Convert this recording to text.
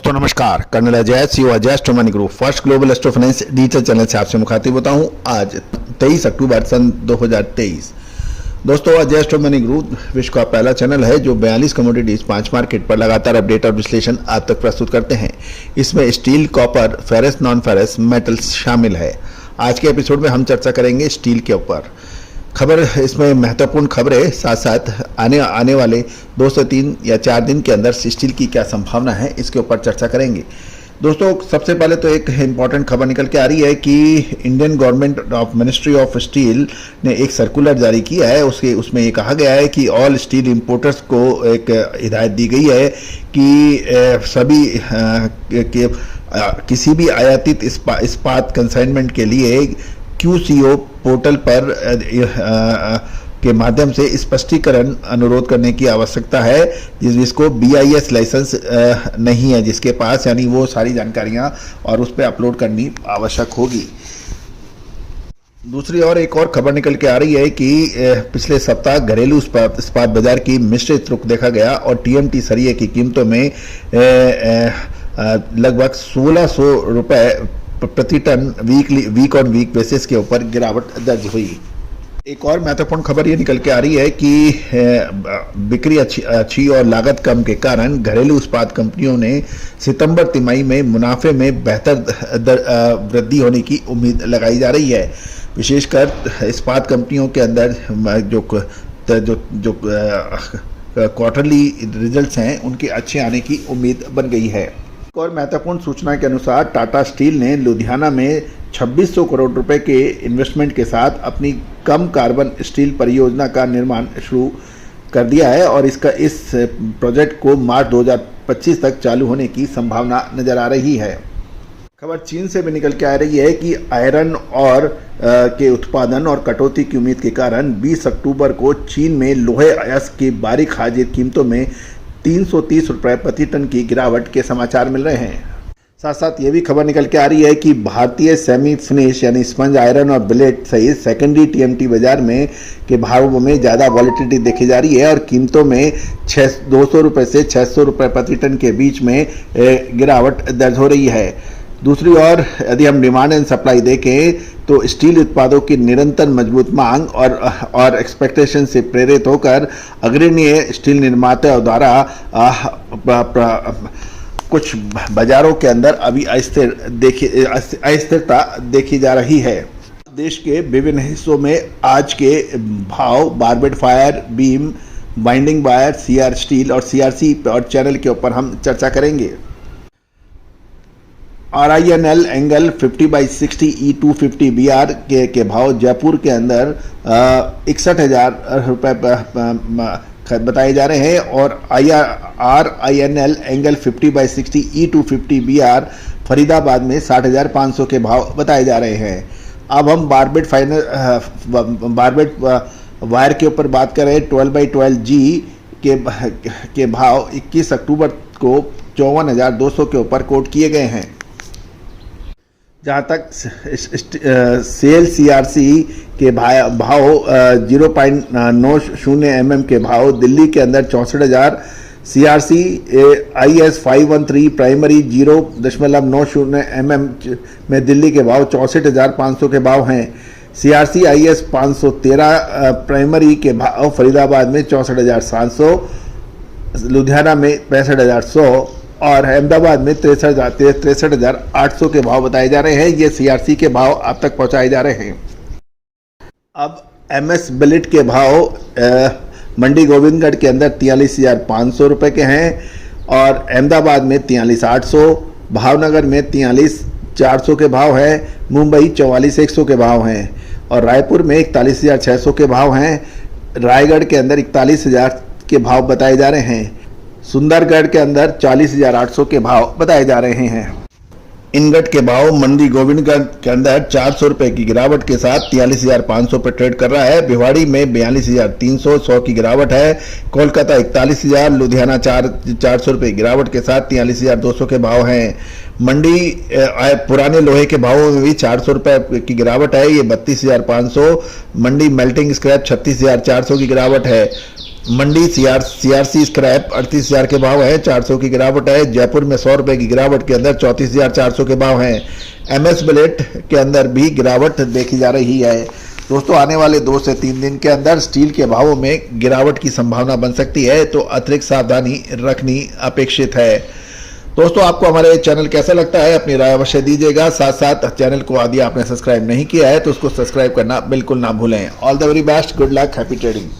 दोस्तों नमस्कार, colonel Ajay CO Ajay astro group first global astro finance digital channel से आपसे मुखातिब होता हूं। आज 23 अक्टूबर सन 2023। दोस्तों, अजय एस्ट्रो ग्रुप विश्व का पहला चैनल है जो 42 कमोडिटीज 5 मार्केट पर लगातार अपडेट और विश्लेषण आप तक प्रस्तुत करते हैं। इसमें steel, copper, ferrous, non ferrous metals शामिल है। आज के एपिसोड में हम चर्चा करेंगे स्टील के ऊपर। खबर इसमें महत्वपूर्ण खबरें, साथ साथ आने वाले 2 से 3 या 4 दिन के अंदर स्टील की क्या संभावना है, इसके ऊपर चर्चा करेंगे। दोस्तों, सबसे पहले तो एक इम्पॉर्टेंट खबर निकल के आ रही है कि Indian government of ministry of steel ने एक सर्कुलर जारी किया है। उसमें ये कहा गया है कि ऑल स्टील इंपोर्टर्स को एक हिदायत दी गई है कि सभी किसी भी आयातित इस्पात कंसाइनमेंट के लिए QCO पोर्टल पर के माध्यम से स्पष्टीकरण अनुरोध करने की आवश्यकता है, जिसको BIS लाइसेंस नहीं है जिसके पास, यानी वो सारी जानकारियां और उस पर अपलोड करनी आवश्यक होगी। दूसरी ओर एक और खबर निकल के आ रही है कि पिछले सप्ताह घरेलू इस्पात बाजार की मिश्रित रुख देखा गया और TMT सरिये की कीमतों में लगभग 1600 रुपए प्रति tonne week on week basis के ऊपर गिरावट दर्ज हुई। एक और महत्वपूर्ण खबर ये निकल के आ रही है कि बिक्री अच्छी और लागत कम के कारण घरेलू इस्पात कंपनियों ने सितंबर तिमाही में मुनाफे में बेहतर वृद्धि होने की उम्मीद लगाई जा रही है। विशेषकर इस्पात कंपनियों के अंदर जो क्वार्टरली रिजल्ट्स हैं उनके अच्छे आने की उम्मीद बन गई है। और महत्वपूर्ण सूचना के अनुसार टाटा स्टील ने लुधियाना में 2600 करोड़ रुपए के इन्वेस्टमेंट के साथ अपनी कम कार्बन स्टील परियोजना का निर्माण शुरू कर दिया है और इस प्रोजेक्ट को मार्च 2025 तक चालू होने की संभावना नजर आ रही है। खबर चीन से भी निकल के आ रही है कि आयरन और के उत्पादन और कटौती की उम्मीद के कारण 20 अक्टूबर को चीन में लोहे अयस्क की बारीक हाजिर कीमतों में 330 रुपए प्रति टन की गिरावट के समाचार मिल रहे हैं। साथ साथ ये भी खबर निकल के आ रही है कि भारतीय सेमी फिनिश यानी स्पंज आयरन और बिलेट सहित सेकेंडरी TMT बाजार में के भावों में ज़्यादा वॉलिटिलिटी देखी जा रही है और कीमतों में 200 रुपये से 600 रुपये प्रति टन के बीच में गिरावट दर्ज हो रही है। दूसरी ओर यदि हम डिमांड एंड सप्लाई देखें तो स्टील उत्पादों की निरंतर मजबूत मांग और एक्सपेक्टेशन से प्रेरित होकर अग्रणी स्टील निर्माताओं द्वारा कुछ बाजारों के अंदर अभी अस्थिरता देखी जा रही है। देश के विभिन्न हिस्सों में आज के भाव barbed fire, beam, binding wire, CR steel और CRC और चैनल के ऊपर हम चर्चा करेंगे। RINL एंगल 50/60 E250 BR के भाव जयपुर के अंदर 61,000 रुपये बताए जा रहे हैं और RINL angle 50/60 E250 BR Faridabad में 60,500 के भाव बताए जा रहे हैं। अब हम बारबेड वायर के ऊपर बात करें। 12/12 G के भाव 21 अक्टूबर को 54,200 के ऊपर कोट किए गए हैं। जहाँ तक सेल CRC के भाव 0.90 mm के भाव दिल्ली के अंदर 64,000, CRC IS 513 प्राइमरी 0.90 mm में दिल्ली के भाव 64,500 के भाव हैं। CRC IS 513 प्राइमरी के भाव फरीदाबाद में 64,700, लुधियाना में 65,100 और अहमदाबाद में 63,800 के भाव बताए जा रहे हैं। ये CRC के भाव आप तक पहुंचाए जा रहे हैं। अब MS बिलेट के भाव मंडी गोविंदगढ़ के अंदर 43,500 रुपये के हैं और अहमदाबाद में 43,800, भावनगर में 43,400 के भाव है, मुंबई 44,100 के भाव हैं और रायपुर में 41,600 के भाव हैं। रायगढ़ के अंदर 41,000 के भाव बताए जा रहे हैं। सुंदरगढ़ के अंदर 40,800 के भाव बताए जा रहे हैं। इनगट के भाव मंडी गोविंदगढ़ के अंदर 400 रुपये की गिरावट के साथ 43,500 पर ट्रेड कर रहा है। भिवाड़ी में 42,300 100 की गिरावट है। कोलकाता 41,000, लुधियाना 400 रुपये गिरावट के साथ 43,200 के भाव हैं। मंडी पुराने लोहे के भावों में भी 400 रुपये की गिरावट है, ये 32,500। मंडी मेल्टिंग स्क्रैप 36,400 की गिरावट है। मंडी सीआरसी स्क्रैप 38,000 के भाव है, 400 की गिरावट है। जयपुर में 100 रुपए की गिरावट के अंदर 34,400 के भाव हैं। एमएस ब्लेट के अंदर भी गिरावट देखी जा रही है। दोस्तों आने वाले 2 से 3 दिन के अंदर स्टील के भावों में गिरावट की संभावना बन सकती है, तो अतिरिक्त सावधानी रखनी अपेक्षित है। दोस्तों आपको हमारे चैनल कैसा लगता है अपनी राय अवश्य दीजिएगा। साथ साथ चैनल को यदि आपने सब्सक्राइब नहीं किया है तो उसको सब्सक्राइब करना बिल्कुल ना भूलें। All the very best, good luck, happy trading.